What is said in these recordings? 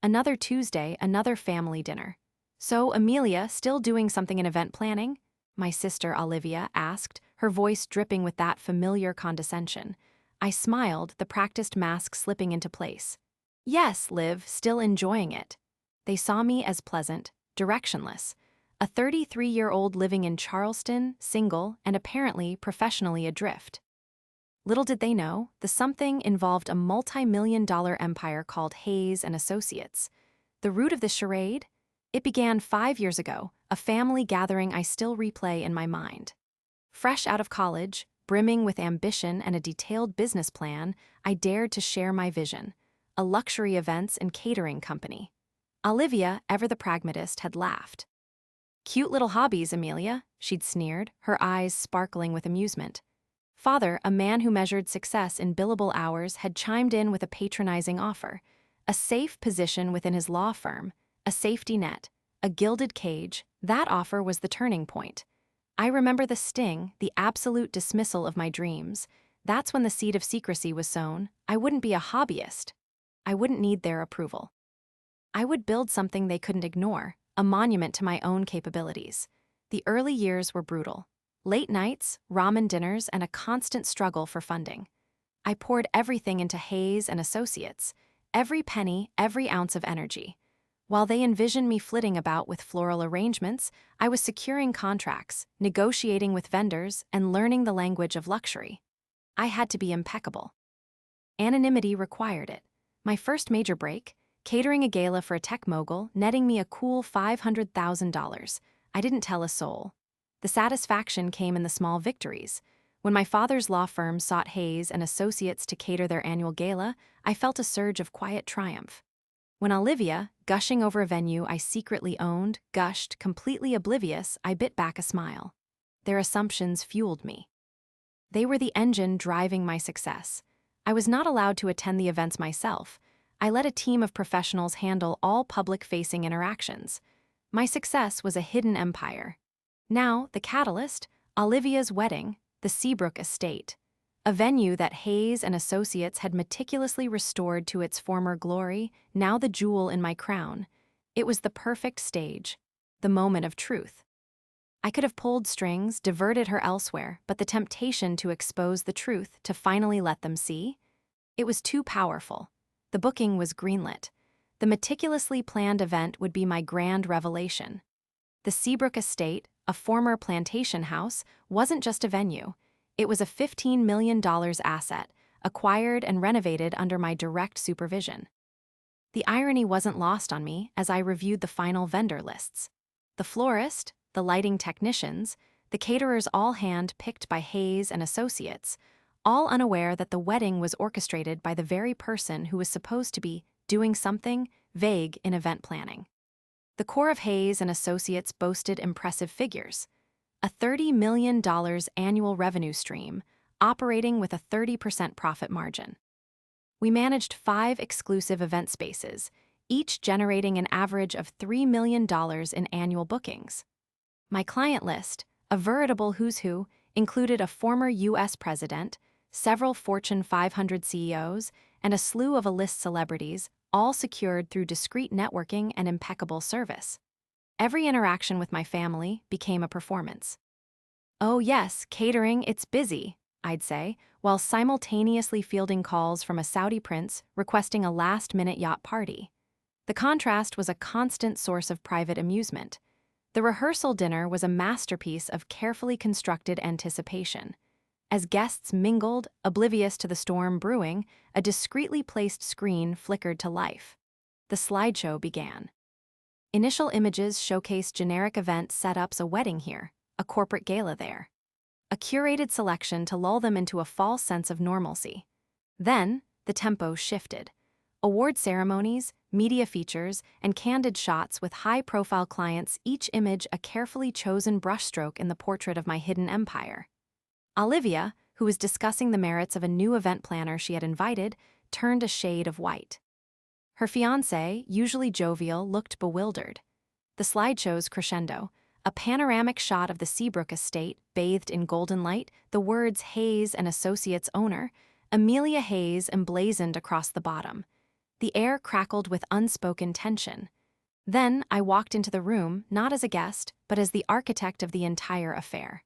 Another Tuesday, another family dinner. "So, Amelia, still doing something in event planning?" my sister Olivia asked, her voice dripping with that familiar condescension. I smiled, the practiced mask slipping into place. "Yes, Liv, still enjoying it." They saw me as pleasant, directionless, a 33-year-old living in Charleston, single, and apparently professionally adrift. Little did they know, the something involved a multi-million-dollar empire called Hayes and Associates. The root of the charade? It began 5 years ago, a family gathering I still replay in my mind. Fresh out of college, brimming with ambition and a detailed business plan, I dared to share my vision: a luxury events and catering company. Olivia, ever the pragmatist, had laughed. "Cute little hobbies, Amelia," she'd sneered, her eyes sparkling with amusement. Father, a man who measured success in billable hours, had chimed in with a patronizing offer: a safe position within his law firm, a safety net, a gilded cage. That offer was the turning point. I remember the sting, the absolute dismissal of my dreams. That's when the seed of secrecy was sown. I wouldn't be a hobbyist. I wouldn't need their approval. I would build something they couldn't ignore, a monument to my own capabilities. The early years were brutal. Late nights, ramen dinners, and a constant struggle for funding. I poured everything into Hayes and Associates, every penny, every ounce of energy. While they envisioned me flitting about with floral arrangements, I was securing contracts, negotiating with vendors, and learning the language of luxury. I had to be impeccable. Anonymity required it. My first major break, catering a gala for a tech mogul, netting me a cool $500,000. I didn't tell a soul. The satisfaction came in the small victories. When my father's law firm sought Hayes and Associates to cater their annual gala, I felt a surge of quiet triumph. When Olivia, gushing over a venue I secretly owned, gushed, completely oblivious, I bit back a smile. Their assumptions fueled me. They were the engine driving my success. I was not allowed to attend the events myself. I let a team of professionals handle all public-facing interactions. My success was a hidden empire. Now, the catalyst, Olivia's wedding, the Seabrook estate. A venue that Hayes and Associates had meticulously restored to its former glory, now the jewel in my crown. It was the perfect stage, the moment of truth. I could have pulled strings, diverted her elsewhere, but the temptation to expose the truth, to finally let them see? It was too powerful. The booking was greenlit. The meticulously planned event would be my grand revelation. The Seabrook estate, a former plantation house, wasn't just a venue. It was a $15 million asset, acquired and renovated under my direct supervision. The irony wasn't lost on me as I reviewed the final vendor lists. The florist, the lighting technicians, the caterers, all hand-picked by Hayes and Associates, all unaware that the wedding was orchestrated by the very person who was supposed to be doing something vague in event planning. The core of Hayes and Associates boasted impressive figures: a $30 million annual revenue stream, operating with a 30% profit margin. We managed 5 exclusive event spaces, each generating an average of $3 million in annual bookings. My client list, a veritable who's who, included a former U.S. president, several Fortune 500 CEOs, and a slew of A-list celebrities, all secured through discreet networking and impeccable service. Every interaction with my family became a performance. "Oh yes, catering, it's busy," I'd say, while simultaneously fielding calls from a Saudi prince requesting a last-minute yacht party. The contrast was a constant source of private amusement. The rehearsal dinner was a masterpiece of carefully constructed anticipation. As guests mingled, oblivious to the storm brewing, a discreetly placed screen flickered to life. The slideshow began. Initial images showcased generic event setups: a wedding here, a corporate gala there. A curated selection to lull them into a false sense of normalcy. Then, the tempo shifted. Award ceremonies, media features, and candid shots with high-profile clients, each image a carefully chosen brushstroke in the portrait of my hidden empire. Olivia, who was discussing the merits of a new event planner she had invited, turned a shade of white. Her fiancé, usually jovial, looked bewildered. The slideshow's crescendo, a panoramic shot of the Seabrook estate bathed in golden light, the words Hayes and Associates owner, Amelia Hayes, emblazoned across the bottom. The air crackled with unspoken tension. Then I walked into the room, not as a guest, but as the architect of the entire affair.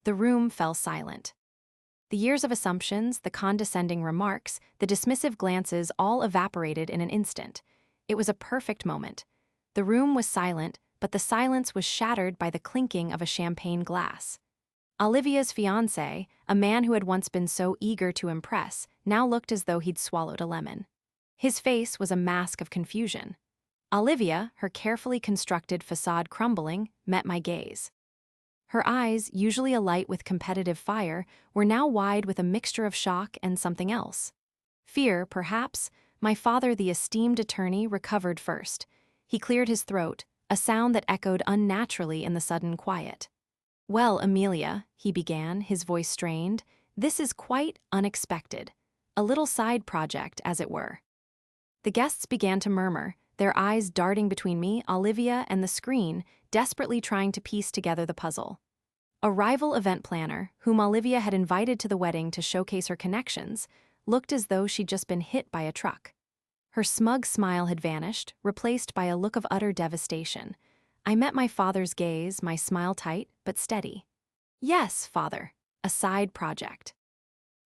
The room fell silent. The years of assumptions, the condescending remarks, the dismissive glances all evaporated in an instant. It was a perfect moment. The room was silent, but the silence was shattered by the clinking of a champagne glass. Olivia's fiancé, a man who had once been so eager to impress, now looked as though he'd swallowed a lemon. His face was a mask of confusion. Olivia, her carefully constructed facade crumbling, met my gaze. Her eyes, usually alight with competitive fire, were now wide with a mixture of shock and something else. Fear, perhaps. My father, the esteemed attorney, recovered first. He cleared his throat, a sound that echoed unnaturally in the sudden quiet. "Well, Amelia," he began, his voice strained, "this is quite unexpected. A little side project, as it were." The guests began to murmur, their eyes darting between me, Olivia, and the screen, desperately trying to piece together the puzzle. A rival event planner, whom Olivia had invited to the wedding to showcase her connections, looked as though she'd just been hit by a truck. Her smug smile had vanished, replaced by a look of utter devastation. I met my father's gaze, my smile tight but steady. "Yes, father, a side project.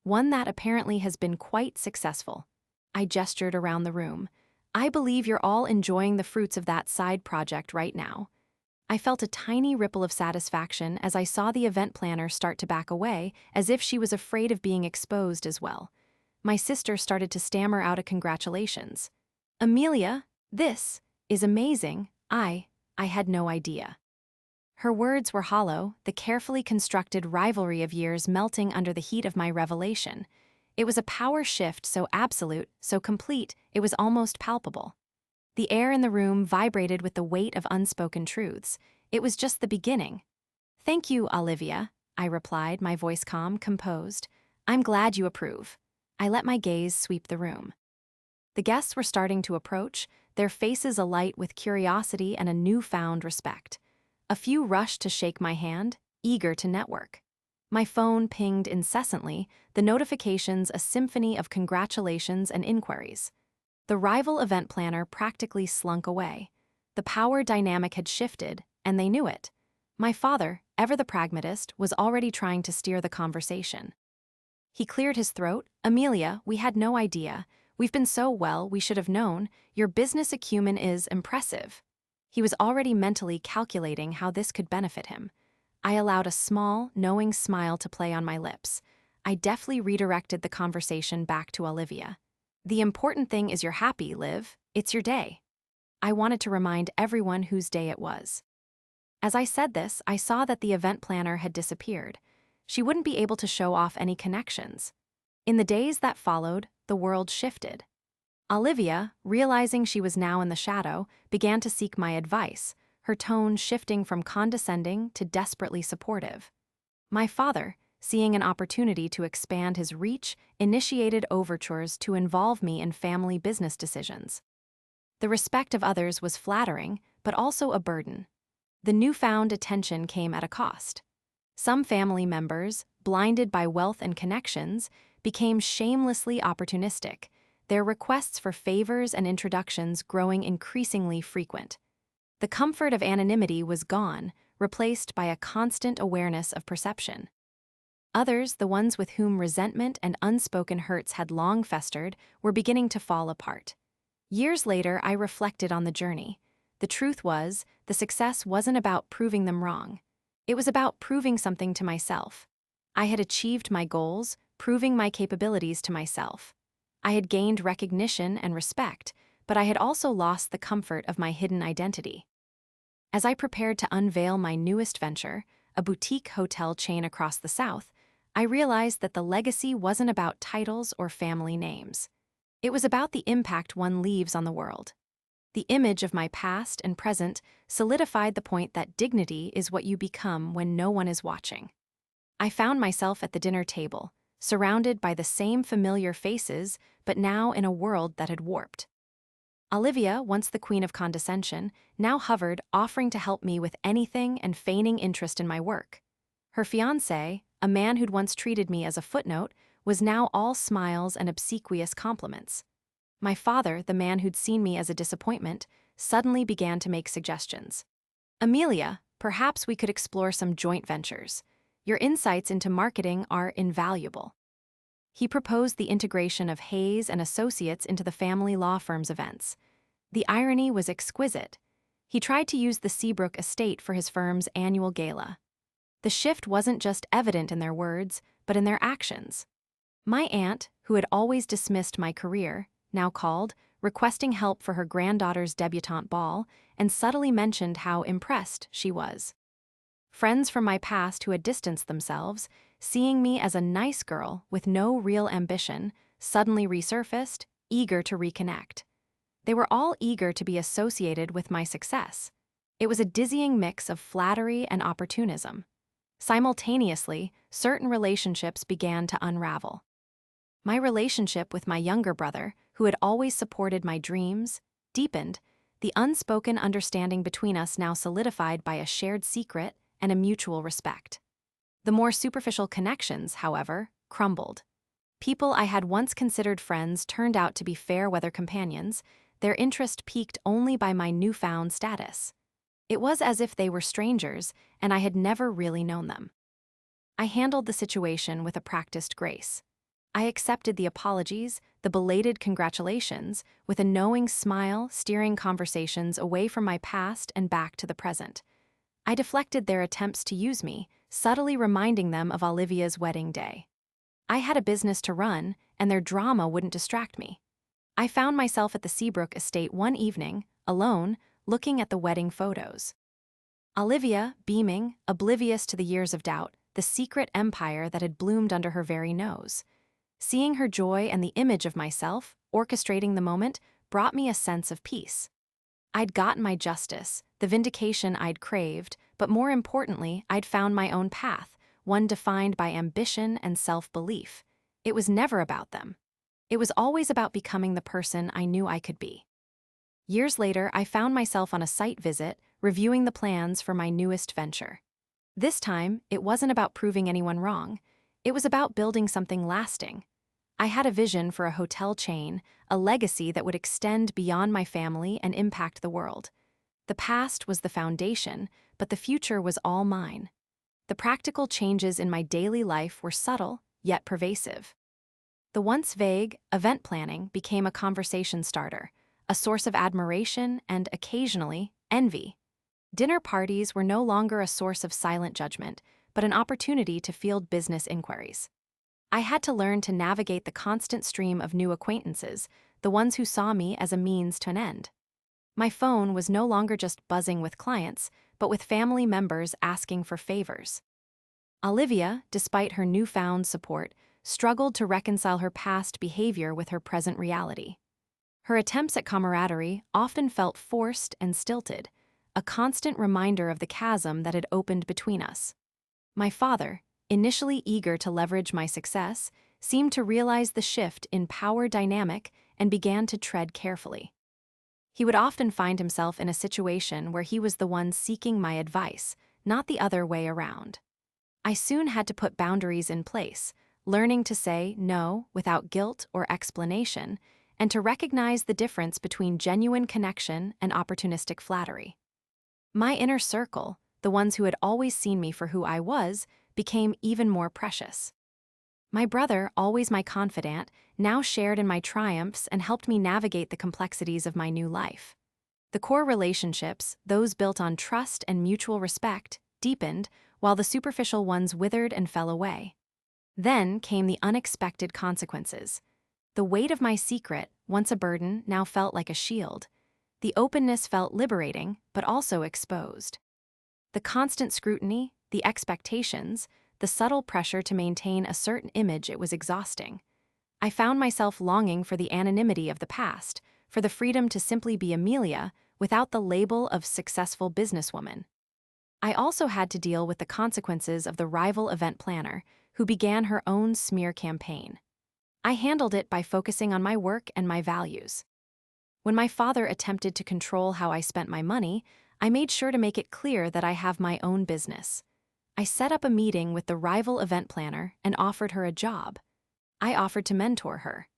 One that apparently has been quite successful." I gestured around the room. "I believe you're all enjoying the fruits of that side project right now." I felt a tiny ripple of satisfaction as I saw the event planner start to back away, as if she was afraid of being exposed as well. My sister started to stammer out a congratulations. "Amelia, this is amazing. I had no idea." Her words were hollow, the carefully constructed rivalry of years melting under the heat of my revelation. It was a power shift so absolute, so complete, it was almost palpable. The air in the room vibrated with the weight of unspoken truths. It was just the beginning. "Thank you, Olivia," I replied, my voice calm, composed. "I'm glad you approve." I let my gaze sweep the room. The guests were starting to approach, their faces alight with curiosity and a newfound respect. A few rushed to shake my hand, eager to network. My phone pinged incessantly, the notifications a symphony of congratulations and inquiries. The rival event planner practically slunk away. The power dynamic had shifted, and they knew it. My father, ever the pragmatist, was already trying to steer the conversation. He cleared his throat. "Amelia, we had no idea. We've been so well, we should have known. Your business acumen is impressive." He was already mentally calculating how this could benefit him. I allowed a small, knowing smile to play on my lips. I deftly redirected the conversation back to Olivia. "The important thing is you're happy, Liv. It's your day." I wanted to remind everyone whose day it was. As I said this, I saw that the event planner had disappeared. She wouldn't be able to show off any connections. In the days that followed, the world shifted. Olivia, realizing she was now in the shadow, began to seek my advice, her tone shifting from condescending to desperately supportive. My father, seeing an opportunity to expand his reach, initiated overtures to involve me in family business decisions. The respect of others was flattering, but also a burden. The newfound attention came at a cost. Some family members, blinded by wealth and connections, became shamelessly opportunistic, their requests for favors and introductions growing increasingly frequent. The comfort of anonymity was gone, replaced by a constant awareness of perception. Others, the ones with whom resentment and unspoken hurts had long festered, were beginning to fall apart. Years later, I reflected on the journey. The truth was, the success wasn't about proving them wrong. It was about proving something to myself. I had achieved my goals, proving my capabilities to myself. I had gained recognition and respect, but I had also lost the comfort of my hidden identity. As I prepared to unveil my newest venture, a boutique hotel chain across the South, I realized that the legacy wasn't about titles or family names. It was about the impact one leaves on the world. The image of my past and present solidified the point that dignity is what you become when no one is watching. I found myself at the dinner table, surrounded by the same familiar faces, but now in a world that had warped. Olivia, once the queen of condescension, now hovered, offering to help me with anything and feigning interest in my work. Her fiancé, a man who'd once treated me as a footnote, was now all smiles and obsequious compliments. My father, the man who'd seen me as a disappointment, suddenly began to make suggestions. Amelia, perhaps we could explore some joint ventures. Your insights into marketing are invaluable. He proposed the integration of Hayes and Associates into the family law firm's events. The irony was exquisite. He tried to use the Seabrook estate for his firm's annual gala. The shift wasn't just evident in their words, but in their actions. My aunt, who had always dismissed my career, now called, requesting help for her granddaughter's debutante ball, and subtly mentioned how impressed she was. Friends from my past who had distanced themselves, seeing me as a nice girl with no real ambition, suddenly resurfaced, eager to reconnect. They were all eager to be associated with my success. It was a dizzying mix of flattery and opportunism. Simultaneously, certain relationships began to unravel. My relationship with my younger brother, who had always supported my dreams, deepened, the unspoken understanding between us now solidified by a shared secret and a mutual respect. The more superficial connections, however, crumbled. People I had once considered friends turned out to be fair-weather companions, their interest piqued only by my newfound status. It was as if they were strangers, and I had never really known them. I handled the situation with a practiced grace. I accepted the apologies, the belated congratulations, with a knowing smile, steering conversations away from my past and back to the present. I deflected their attempts to use me, subtly reminding them of Olivia's wedding day. I had a business to run, and their drama wouldn't distract me. I found myself at the Seabrook estate one evening, alone, looking at the wedding photos. Olivia, beaming, oblivious to the years of doubt, the secret empire that had bloomed under her very nose. Seeing her joy and the image of myself, orchestrating the moment, brought me a sense of peace. I'd gotten my justice, the vindication I'd craved, but more importantly, I'd found my own path, one defined by ambition and self-belief. It was never about them. It was always about becoming the person I knew I could be. Years later, I found myself on a site visit, reviewing the plans for my newest venture. This time, it wasn't about proving anyone wrong. It was about building something lasting. I had a vision for a hotel chain, a legacy that would extend beyond my family and impact the world. The past was the foundation, but the future was all mine. The practical changes in my daily life were subtle, yet pervasive. The once vague event planning became a conversation starter, a source of admiration and, occasionally, envy. Dinner parties were no longer a source of silent judgment, but an opportunity to field business inquiries. I had to learn to navigate the constant stream of new acquaintances, the ones who saw me as a means to an end. My phone was no longer just buzzing with clients, but with family members asking for favors. Olivia, despite her newfound support, struggled to reconcile her past behavior with her present reality. Her attempts at camaraderie often felt forced and stilted, a constant reminder of the chasm that had opened between us. My father, initially eager to leverage my success, seemed to realize the shift in power dynamic and began to tread carefully. He would often find himself in a situation where he was the one seeking my advice, not the other way around. I soon had to put boundaries in place, learning to say no without guilt or explanation, and to recognize the difference between genuine connection and opportunistic flattery. My inner circle, the ones who had always seen me for who I was, became even more precious. My brother, always my confidant, now shared in my triumphs and helped me navigate the complexities of my new life. The core relationships, those built on trust and mutual respect, deepened, while the superficial ones withered and fell away. Then came the unexpected consequences. The weight of my secret, once a burden, now felt like a shield. The openness felt liberating, but also exposed. The constant scrutiny, the expectations, the subtle pressure to maintain a certain image, it was exhausting. I found myself longing for the anonymity of the past, for the freedom to simply be Amelia without the label of successful businesswoman. I also had to deal with the consequences of the rival event planner, who began her own smear campaign. I handled it by focusing on my work and my values. When my father attempted to control how I spent my money, I made sure to make it clear that I have my own business. I set up a meeting with the rival event planner and offered her a job. I offered to mentor her.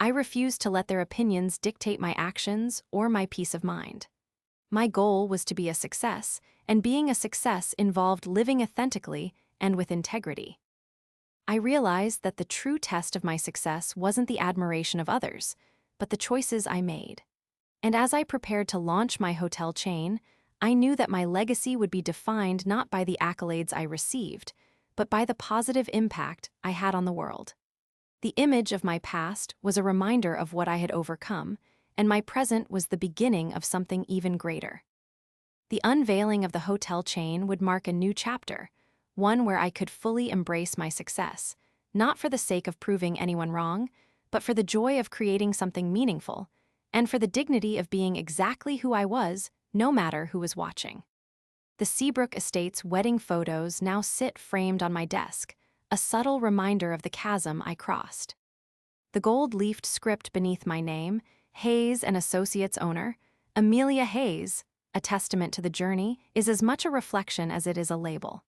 I refused to let their opinions dictate my actions or my peace of mind. My goal was to be a success, and being a success involved living authentically and with integrity. I realized that the true test of my success wasn't the admiration of others, but the choices I made. And as I prepared to launch my hotel chain, I knew that my legacy would be defined not by the accolades I received, but by the positive impact I had on the world. The image of my past was a reminder of what I had overcome, and my present was the beginning of something even greater. The unveiling of the hotel chain would mark a new chapter, one where I could fully embrace my success, not for the sake of proving anyone wrong, but for the joy of creating something meaningful, and for the dignity of being exactly who I was, no matter who was watching. The Seabrook Estates wedding photos now sit framed on my desk, a subtle reminder of the chasm I crossed. The gold-leafed script beneath my name, Hayes and Associates owner, Amelia Hayes, a testament to the journey, is as much a reflection as it is a label.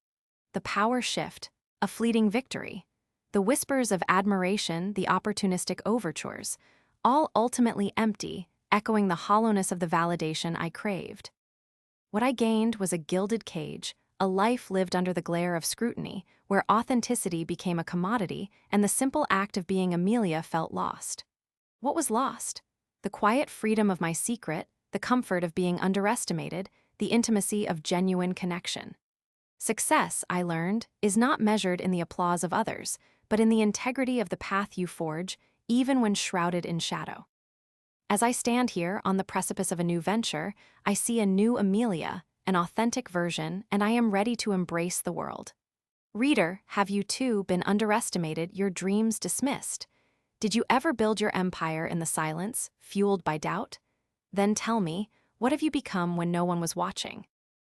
The power shift, a fleeting victory, the whispers of admiration, the opportunistic overtures, all ultimately empty, echoing the hollowness of the validation I craved. What I gained was a gilded cage, a life lived under the glare of scrutiny, where authenticity became a commodity and the simple act of being Amelia felt lost. What was lost? The quiet freedom of my secret, the comfort of being underestimated, the intimacy of genuine connection. Success, I learned, is not measured in the applause of others, but in the integrity of the path you forge, even when shrouded in shadow. As I stand here on the precipice of a new venture, I see a new Amelia, an authentic version, and I am ready to embrace the world. Reader, have you too been underestimated, your dreams dismissed? Did you ever build your empire in the silence, fueled by doubt? Then tell me, what have you become when no one was watching?